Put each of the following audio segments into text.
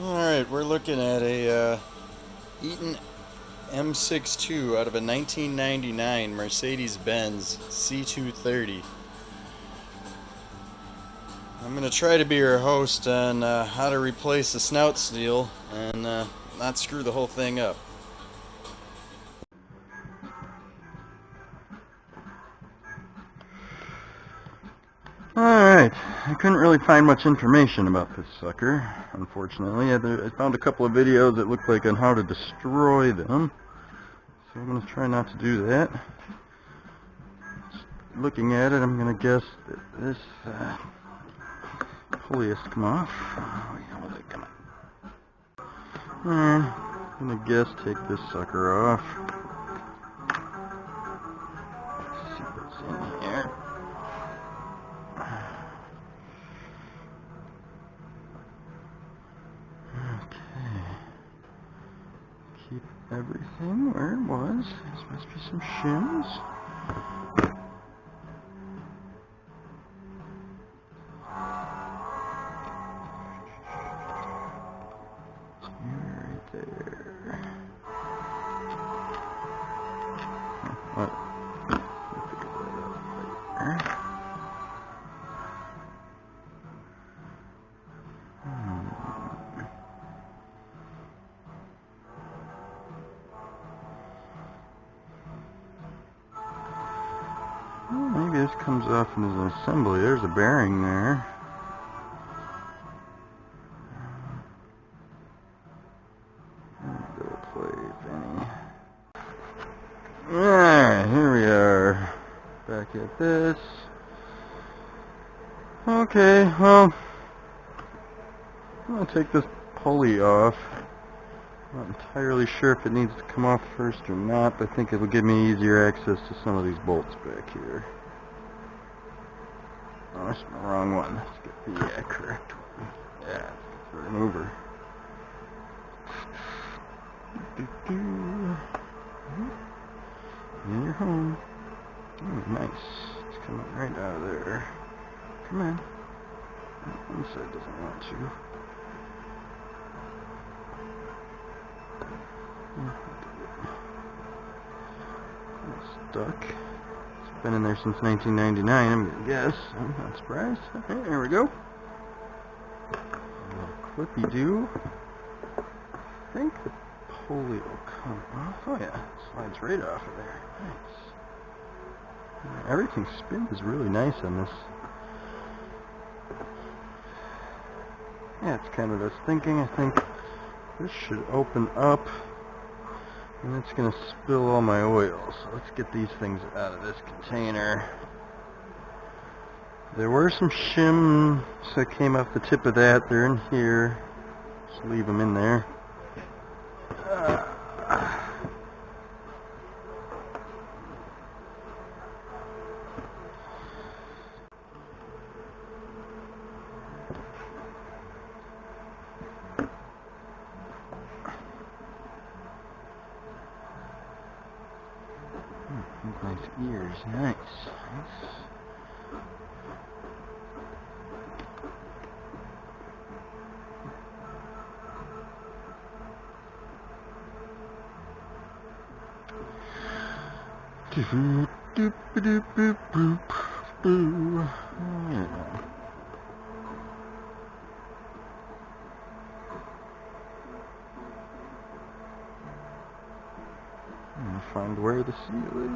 Alright, we're looking at a Eaton M62 out of a 1999 Mercedes Benz C230. I'm going to try to be your host on how to replace the snout steel and not screw the whole thing up. Alright, I couldn't really find much information about this sucker, unfortunately. I found a couple of videos that looked like on how to destroy them, so I'm going to try not to do that. Looking at it, I'm going to guess that this pulley has to come off. Oh, yeah, will it come on? I'm going to guess take this sucker off. Let's see what's in here. Okay. Keep everything where it was. There must be some shims. Right there. What? Well, maybe this comes off as an assembly. There's a bearing there. Alright, here we are. Back at this. Okay, well, I'm going to take this pulley off. I'm not entirely sure if it needs to come off first or not, but I think it will give me easier access to some of these bolts back here. Oh, that's the wrong one. Let's get the correct one. Yeah, let's get the remover. And you're home. Oh, nice. It's coming right out of there. Come on. One side doesn't want to. It's stuck. It's been in there since 1999, I'm gonna guess. I'm not surprised. Okay, there we go. A little clippy-do. I think the pulley will come off. Oh yeah, it slides right off of there. Nice. Everything spins really nice on this. Yeah, it's kind of what I was thinking. I think this should open up and it's going to spill all my oil. So let's get these things out of this container. There were some shims that came off the tip of that. They're in here. Just leave them in there. Nice ears, nice. Doop doop doop doop doop boo. Yeah. I'm gonna find where the seal is.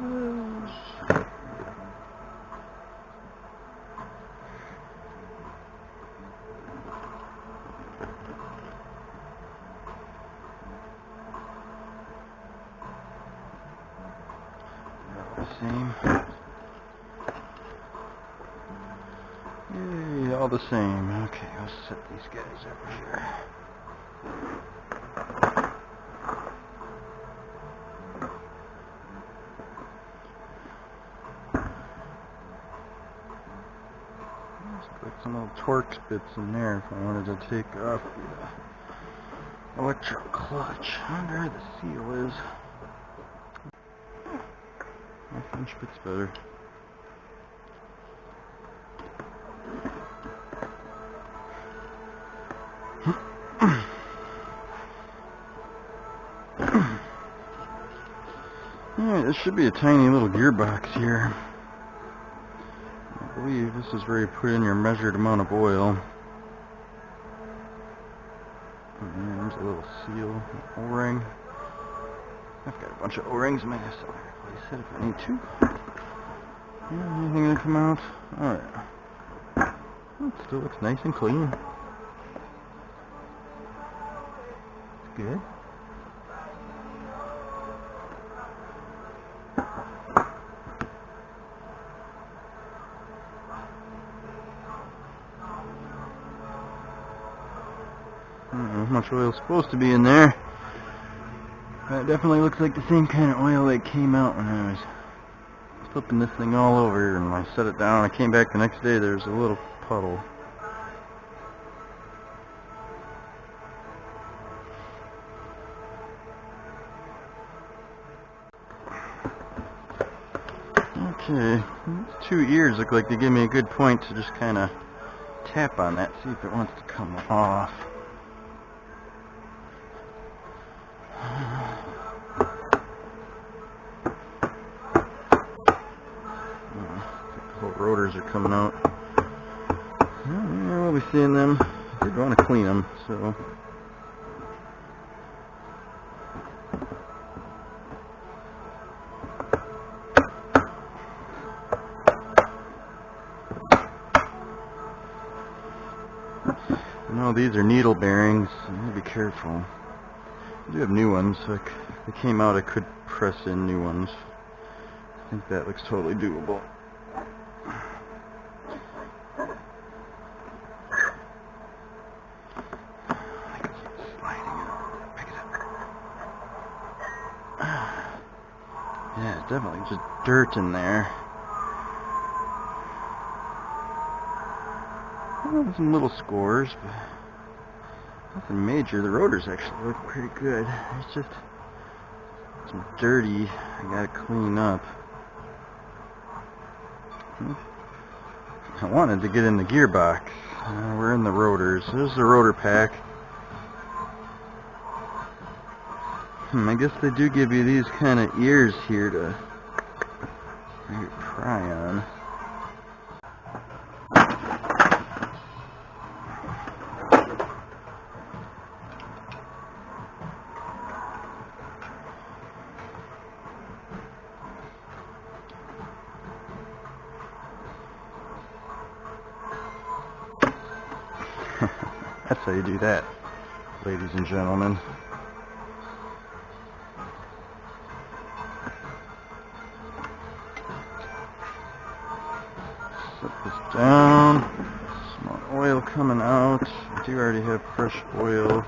Same. Yay, all the same. Okay, let's set these guys up here. Let's put some little Torx bits in there if I wanted to take off the electro clutch. I wonder where the seal is. Inch bit's better. Alright, this should be a tiny little gearbox here. I believe this is where you put in your measured amount of oil. And there's a little seal, O-ring. I've got a bunch of O-rings. I might have to replace it if I need to. Yeah, anything gonna come out? Alright. It still looks nice and clean. It's good. I don't know how much oil is supposed to be in there. But it definitely looks like the same kind of oil that came out when I was flipping this thing all over, and I set it down. I came back the next day, there's a little puddle. Okay, these two ears look like they give me a good point to just kind of tap on that, see if it wants to come off. The whole rotors are coming out. Yeah, we'll be seeing them. I did want to clean them, so. No, these are needle bearings. You need to be careful. I do have new ones. So if they came out, I could press in new ones. I think that looks totally doable. Yeah, it's definitely just dirt in there. Well, some little scores, but nothing major. The rotors actually look pretty good. It's just some dirty I gotta clean up. I wanted to get in the gearbox. We're in the rotors. There's the rotor pack. I guess they do give you these kind of ears here to pry on. That's how you do that, ladies and gentlemen. Set this down. Some more oil coming out. I do already have fresh oil.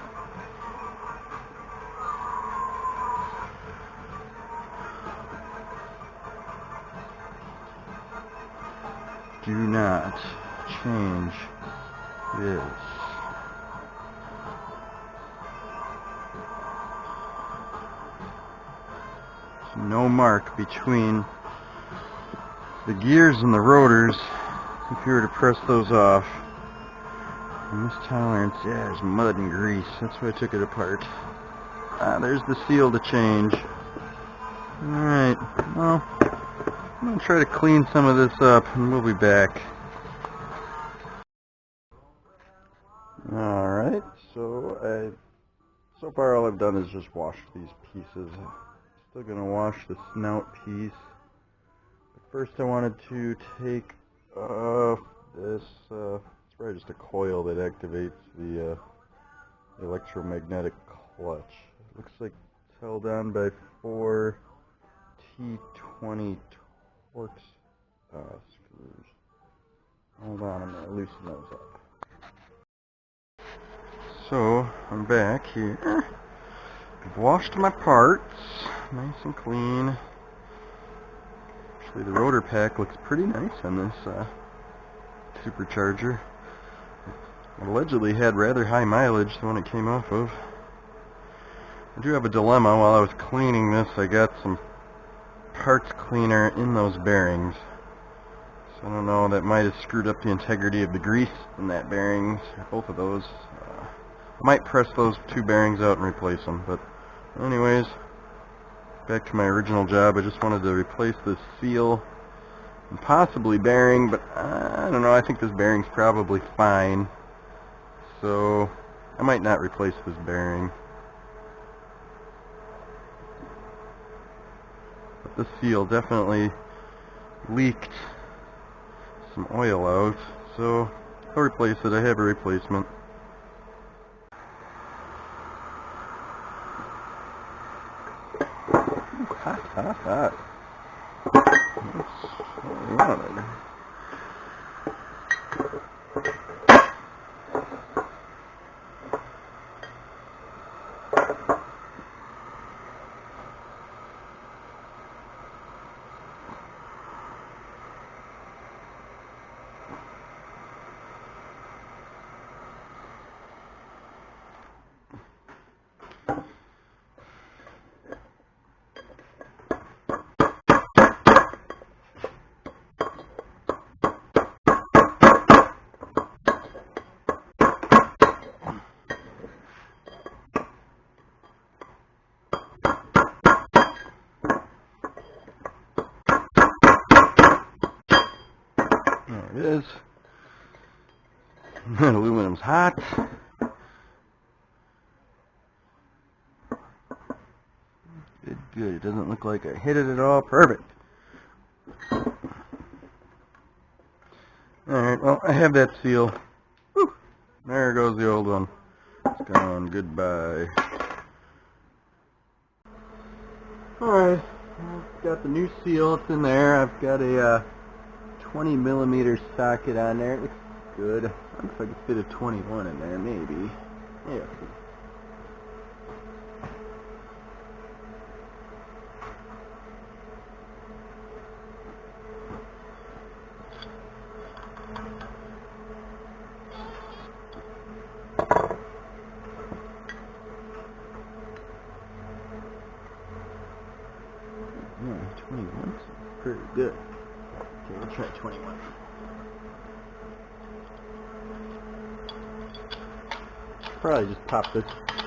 Do not change this. No mark between the gears and the rotors if you were to press those off. And this tolerance, yeah, there's mud and grease. That's why I took it apart. There's the seal to change. Alright, well, I'm going to try to clean some of this up and we'll be back. Alright, so far all I've done is just wash these pieces. Still going to wash the snout piece. But first I wanted to take off this, it's probably just a coil that activates the electromagnetic clutch. It looks like it's held on by 4 T20 Torx screws. Hold on, I'm going to loosen those up. So, I'm back here. I've washed my parts, nice and clean. Actually, the rotor pack looks pretty nice on this supercharger. It allegedly had rather high mileage, the one it came off of. I do have a dilemma. While I was cleaning this, I got some parts cleaner in those bearings. So I don't know, that might have screwed up the integrity of the grease in that bearings, both of those. I might press those two bearings out and replace them, but anyways, back to my original job. I just wanted to replace this seal and possibly bearing, but I don't know, I think this bearing's probably fine, so I might not replace this bearing. But this seal definitely leaked some oil out, so I'll replace it. I have a replacement. Ooh, hot, hot, hot. That's what I wanted. There it is. That aluminum's hot. Good, good. It doesn't look like I hit it at all. Perfect. Alright, well, I have that seal. Whew. There goes the old one. It's gone. Goodbye. Alright, I've got the new seal. It's in there. I've got a 20mm socket on there. It looks good. Looks like I could fit a 21 in there, maybe. Yeah. Yeah, 21's pretty good. Okay, we'll try 21. Probably just pop this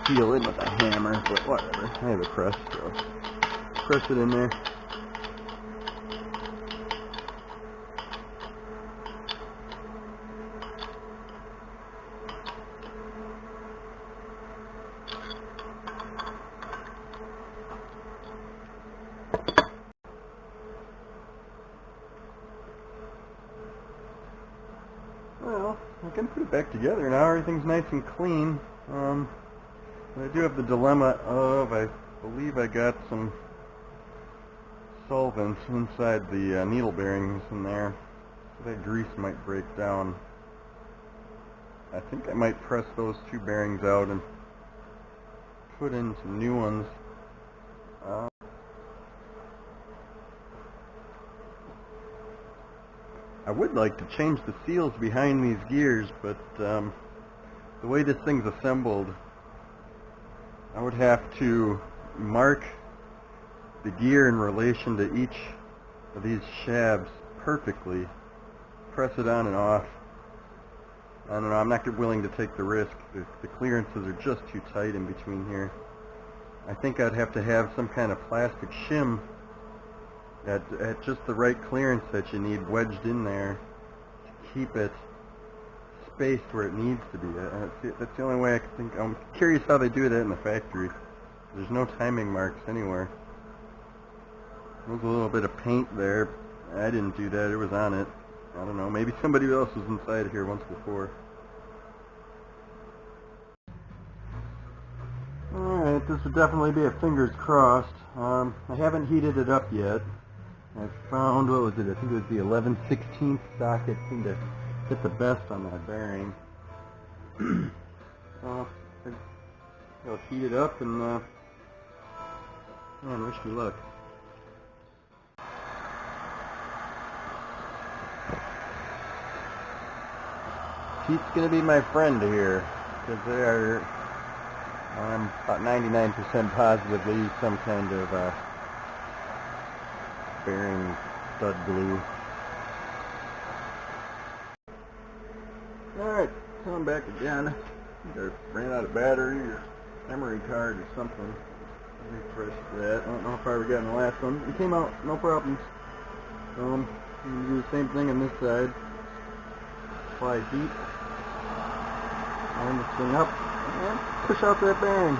seal in with a hammer, but whatever. I have a press, so press it in there. Well, I can put it back together now. Everything's nice and clean. But I do have the dilemma of, I believe I got some solvents inside the needle bearings in there. So that grease might break down. I think I might press those two bearings out and put in some new ones. I would like to change the seals behind these gears, but the way this thing's assembled, I would have to mark the gear in relation to each of these shafts perfectly, press it on and off. I don't know, I'm not willing to take the risk. The clearances are just too tight in between here. I think I'd have to have some kind of plastic shim at just the right clearance that you need wedged in there to keep it spaced where it needs to be. That's the only way I can think. I'm curious how they do that in the factory. There's no timing marks anywhere. There's a little bit of paint there. I didn't do that. It was on it. I don't know. Maybe somebody else was inside here once before. Alright, this would definitely be a fingers crossed. I haven't heated it up yet. I found, what was it? I think it was the 11/16 socket seemed to hit the best on that bearing. So I'll heat it up and man, wish me luck. Heat's gonna be my friend here, because they are, I'm about 99% positive they use some kind of bearing stud glue. Alright, coming back again. Either ran out of battery or memory card or something. Refresh that. I don't know how far we got in the last one. It came out, no problems. You can do the same thing on this side. Apply heat. Line this thing up. And push out that bearing.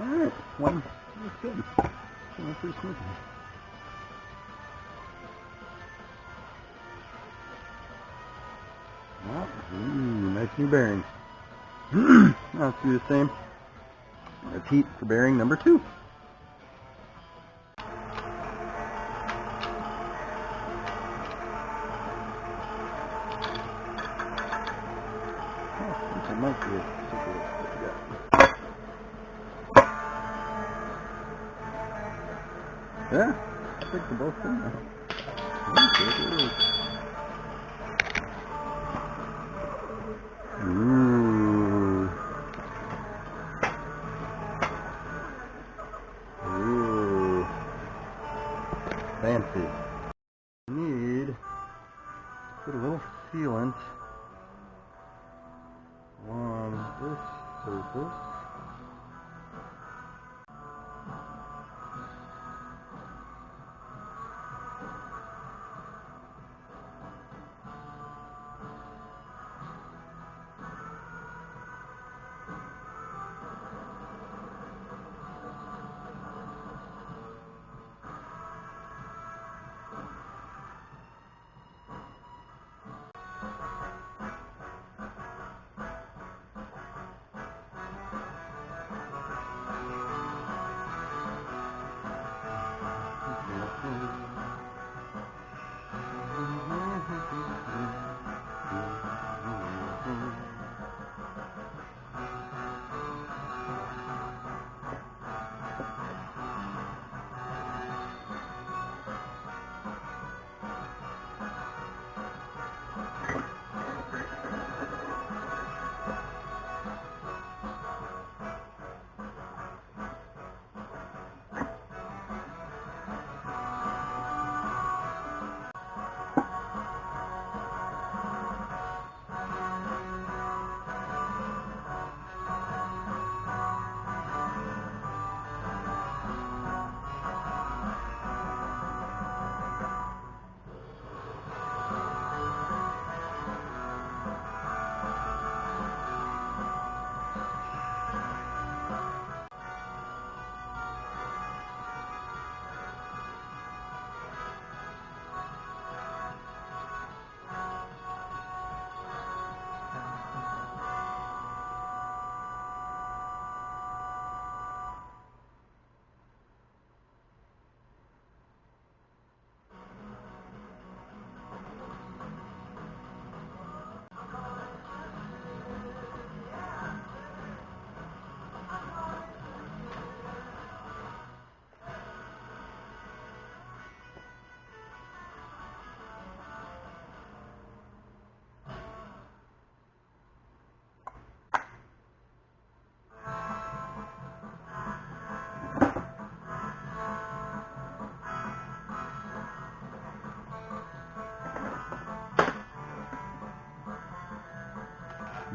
Alright, one. That's good. Went pretty smoothly. Well, nice new bearings. Now let's do the same. Repeat for bearing number 2. I think it might be a yeah, I think they're both in there. Ooh. Ooh. Fancy. Need to put a little sealant on this surface.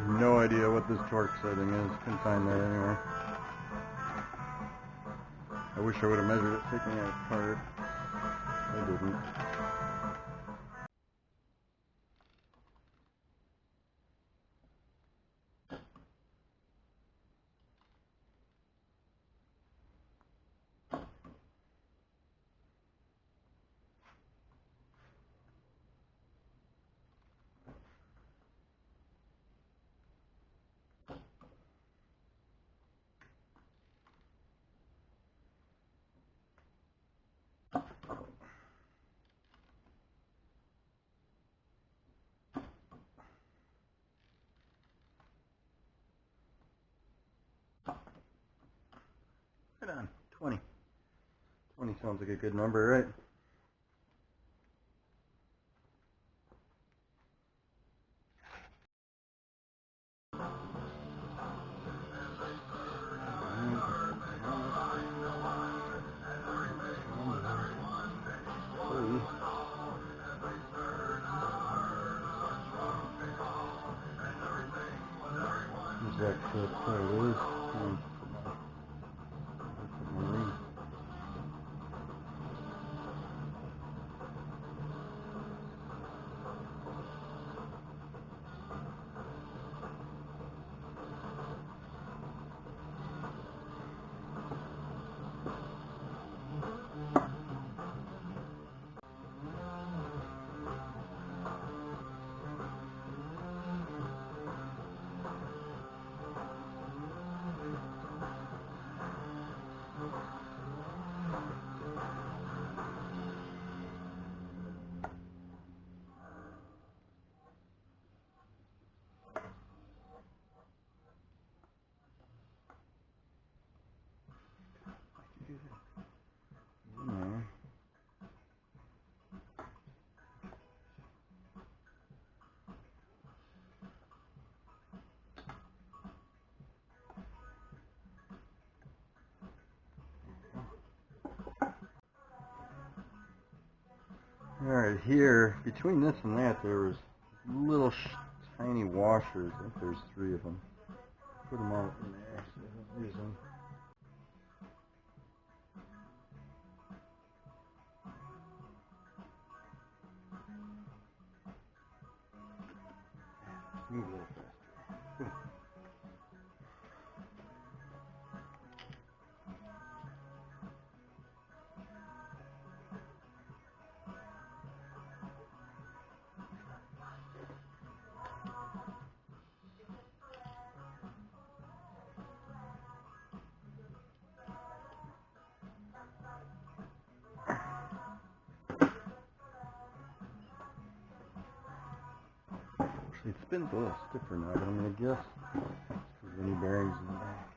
No idea what this torque setting is. Couldn't find that anywhere. I wish I would have measured it taking it apart. I didn't. Right on. 20. 20 sounds like a good number, right? Use that clip. There it is. Alright, here, between this and that, there was little tiny washers. I think there's 3 of them. Put them out in there so I don't use them. Move a little faster. It spins a little stiffer now, but I'm going to guess there's any bearings in the back.